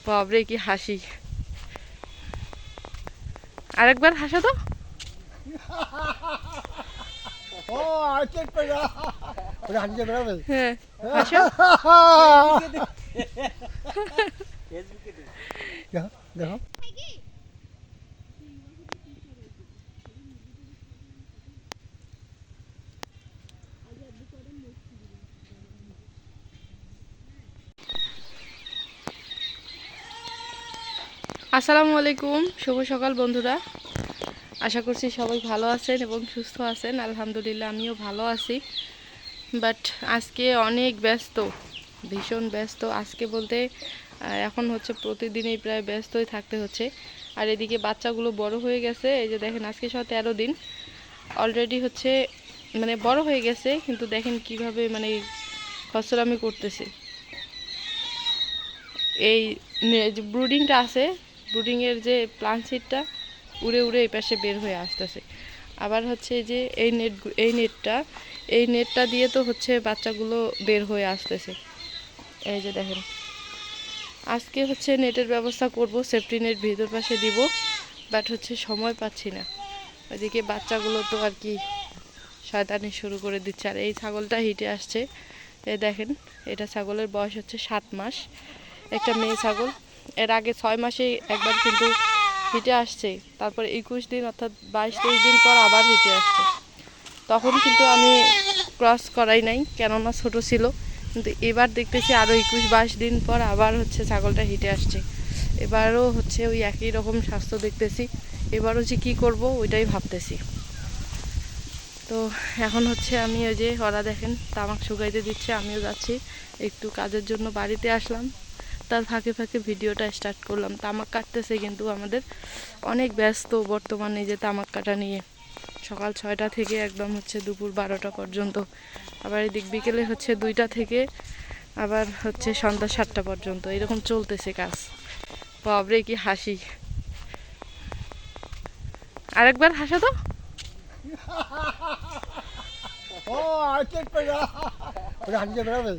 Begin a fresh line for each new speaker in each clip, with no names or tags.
বাবরে কি হাসি! আরেকবার হাসো তো। হ্যাঁ, হাসো।
দেখো
আসসালামু আলাইকুম, শুভ সকাল বন্ধুরা। আশা করছি সবাই ভালো আছেন এবং সুস্থ আছেন। আলহামদুলিল্লাহ আমিও ভালো আছি। বাট আজকে অনেক ব্যস্ত, ভীষণ ব্যস্ত। আজকে বলতে এখন হচ্ছে প্রতিদিনই প্রায় ব্যস্তই থাকতে হচ্ছে। আর এদিকে বাচ্চাগুলো বড় হয়ে গেছে। এই যে দেখেন, আজকে 13 দিন অলরেডি হচ্ছে, মানে বড় হয়ে গেছে। কিন্তু দেখেন কিভাবে মানে ফসলামি করতেছে। এই যে ব্রুডিংটা আছে, ব্রুডিংয়ের যে প্লান্ট সিডটা উড়ে উড়ে এই পাশে বের হয়ে আসতেছে। আবার হচ্ছে যে এই নেটটা দিয়ে তো হচ্ছে বাচ্চাগুলো বের হয়ে আসতেছে। এই যে দেখেন, আজকে হচ্ছে নেটের ব্যবস্থা করব, সেফটি নেট ভিতর পাশে দিব। বাট হচ্ছে সময় পাচ্ছি না। ওইদিকে বাচ্চাগুলো তো আর কি শয়তানি শুরু করে দিচ্ছে। আর এই ছাগলটা হিটে আসছে। এই দেখেন, এটা ছাগলের বয়স হচ্ছে 7 মাস, একটা মেয়ে ছাগল। এর আগে 6 মাসে একবার কিন্তু হিটে আসছে। তারপর 21 দিন অর্থাৎ 22-23 দিন পর আবার হিটে আসছে। তখন কিন্তু আমি ক্রস করাই নাই, কেননা ছোট ছিল। কিন্তু এবার দেখতেছি আরও 21-22 দিন পর আবার হচ্ছে ছাগলটা হিটে আসছে। এবারও হচ্ছে ওই একই রকম স্বাস্থ্য দেখতেছি। এবারও যে কী করব ওইটাই ভাবতেছি। তো এখন হচ্ছে আমি ওই যে ওরা দেখেন তামাক শুকাইতে দিচ্ছে, আমিও যাচ্ছি একটু কাজের জন্য, বাড়িতে আসলাম। তার ফাঁকে ফাঁকে ভিডিওটা স্টার্ট করলাম। তামাক কাটতেছে কিন্তু আমাদের অনেক ব্যস্ত বর্তমানে যে তামাক কাটা নিয়ে। সকাল 6টা থেকে একদম হচ্ছে দুপুর 12টা পর্যন্ত। আবার এদিক বিকেলে হচ্ছে 2টা থেকে আবার হচ্ছে সন্ধ্যা 7টা পর্যন্ত এরকম চলতেছে কাজ। বাবরে কি হাসি! আরেকবার হাসো তো।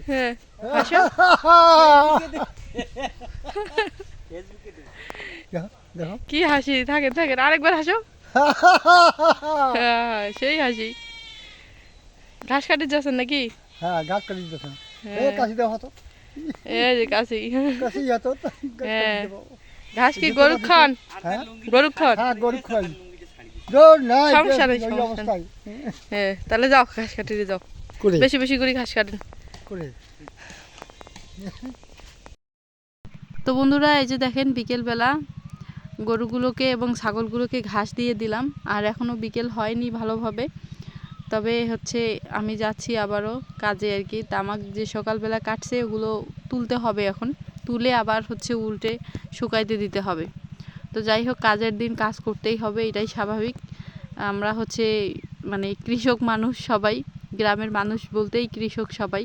হ্যাঁ, হাসো।
দেখো
কি হাসি! থাকেন থাকেন, আরেকবার হাসো। হ্যাঁ, সেই হাসি। ঘাস কাটে যাচ্ছেন নাকি?
হ্যাঁ, গাছ কাটি দিতেছেন।
হ্যাঁ,
কাশি দেওয়া হতো,
এই যে কাশি।
কাশি যেত,
হ্যাঁ, ঘাস কি গরু খান?
হ্যাঁ
গরু খান?
হ্যাঁ, গরু খাই। জোর নাই,
সমস্যা নেই,
এই
সমস্যা নেই।
অবস্থায়
হ্যাঁ, তাহলে যাও ঘাস কাটিয়ে যাও,
করে
বেশি বেশি করে ঘাস কাটেন।
করে
তো বন্ধুরা, এই যে দেখেন বিকেলবেলা গরুগুলোকে এবং ছাগলগুলোকে ঘাস দিয়ে দিলাম। আর এখনও বিকেল হয়নি ভালোভাবে। তবে হচ্ছে আমি যাচ্ছি আবারও কাজে আর কি। তামাক যে সকালবেলা কাটছে ওগুলো তুলতে হবে এখন, তুলে আবার হচ্ছে উল্টে শুকাইতে দিতে হবে। তো যাই হোক, কাজের দিন কাজ করতেই হবে, এটাই স্বাভাবিক। আমরা হচ্ছে মানে কৃষক মানুষ সবাই, গ্রামের মানুষ বলতেই কৃষক সবাই।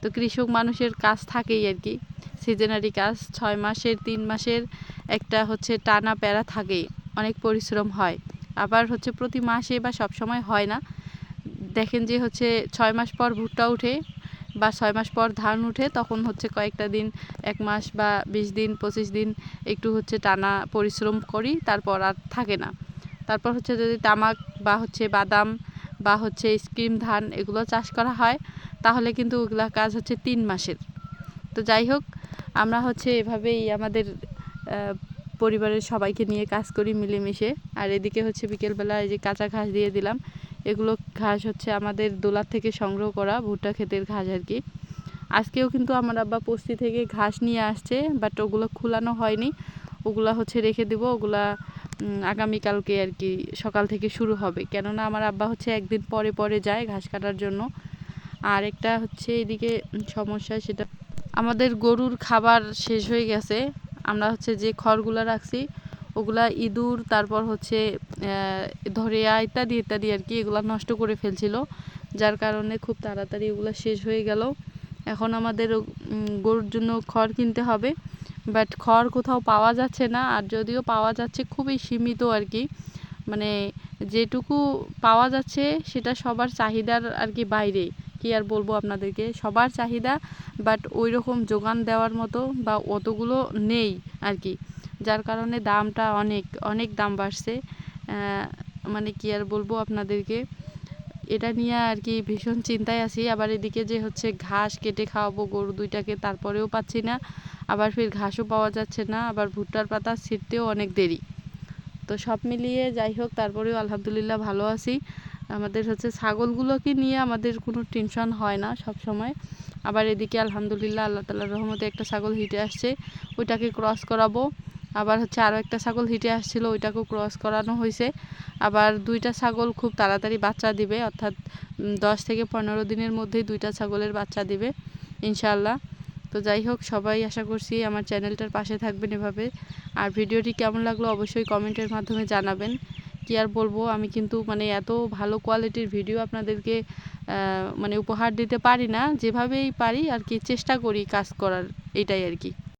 তো কৃষক মানুষের কাজ থাকেই আর কি, সিজনারি কাজ। 6 মাসের 3 মাসের একটা হচ্ছে টানা প্যারা থাকেই, অনেক পরিশ্রম হয়। আবার হচ্ছে প্রতি মাসে বা সব সময় হয় না। দেখেন যে হচ্ছে 6 মাস পর ভুট্টা উঠে বা 6 মাস পর ধান উঠে, তখন হচ্ছে কয়েকটা দিন, 1 মাস বা 20 দিন 25 দিন একটু হচ্ছে টানা পরিশ্রম করি, তারপর আর থাকে না। তারপর হচ্ছে যদি তামাক বা হচ্ছে বাদাম বা হচ্ছে স্কিম ধান এগুলো চাষ করা হয়, তাহলে কিন্তু ওগুলা কাজ হচ্ছে 3 মাসের। তো যাই হোক, আমরা হচ্ছে এভাবেই আমাদের পরিবারের সবাইকে নিয়ে কাজ করি মিলেমিশে। আর এদিকে হচ্ছে বিকেলবেলা এই যে কাঁচা ঘাস দিয়ে দিলাম। এগুলো ঘাস হচ্ছে আমাদের দোলার থেকে সংগ্রহ করা ভুট্টা ক্ষেতের ঘাস আর কি। আজকেও কিন্তু আমার আব্বা বস্তি থেকে ঘাস নিয়ে আসছে, বাট ওগুলো খোলানো হয়নি। ওগুলা হচ্ছে রেখে দেবো, ওগুলা আগামীকালকে আর কি সকাল থেকে শুরু হবে। কেননা আমার আব্বা হচ্ছে একদিন পরে পরে যায় ঘাস কাটার জন্য। আর একটা হচ্ছে এদিকে সমস্যা, সেটা আমাদের গরুর খাবার শেষ হয়ে গেছে। আমরা হচ্ছে যে খড়গুলো রাখছি ওগুলা ইঁদুর, তারপর হচ্ছে ধরেয়া ইত্যাদি ইত্যাদি আর কি, এগুলো নষ্ট করে ফেলছিল। যার কারণে খুব তাড়াতাড়ি এগুলো শেষ হয়ে গেল। এখন আমাদের গরুর জন্য খড় কিনতে হবে, বাট খড় কোথাও পাওয়া যাচ্ছে না। আর যদিও পাওয়া যাচ্ছে খুবই সীমিত আর কি, মানে যেটুকু পাওয়া যাচ্ছে সেটা সবার চাহিদার আর কি বাইরে। কি আর বলবো আপনাদেরকে, সবার চাহিদা বাট ওই রকম যোগান দেওয়ার মতো বা অতগুলো নেই আর কি, যার কারণে দামটা অনেক অনেক দাম বাড়ছে। মানে কি আর বলবো আপনাদেরকে, এটা নিয়ে আর কি ভীষণ চিন্তায় আছি। আবার এদিকে যে হচ্ছে ঘাস কেটে খাওয়াবো গরু দুইটাকে, তারপরেও পাচ্ছি না, আবার ফির ঘাসও পাওয়া যাচ্ছে না, আবার ভুট্টার পাতা ছিঁড়তেও অনেক দেরি। তো সব মিলিয়ে যাই হোক, তারপরেও আলহামদুলিল্লাহ ভালো আছি। আমাদের হচ্ছে ছাগলগুলোকে নিয়ে আমাদের কোনো টেনশন হয় না সব সময়। আবার এদিকে আলহামদুলিল্লাহ আল্লাহ তাআলার রহমতে একটা ছাগল হিটে আসছে, ওইটাকে ক্রস করাবো। আবার হচ্ছে আরও একটা ছাগল হিটে আসছিল, ওইটাকেও ক্রস করানো হয়েছে। আবার দুইটা ছাগল খুব তাড়াতাড়ি বাচ্চা দিবে, অর্থাৎ 10 থেকে 15 দিনের মধ্যেই দুইটা ছাগলের বাচ্চা দিবে ইনশাআল্লাহ। তো যাই হোক, সবাই আশা করছি আমার চ্যানেলটার পাশে থাকবেন এভাবে। আর ভিডিওটি কেমন লাগলো অবশ্যই কমেন্টের মাধ্যমে জানাবেন। কি আর বলবো, আমি কিন্তু মানে এত ভালো কোয়ালিটির ভিডিও আপনাদেরকে মানে উপহার দিতে পারি না, যেভাবেই পারি আর কি চেষ্টা করি কাজ করার, এটাই আর কি।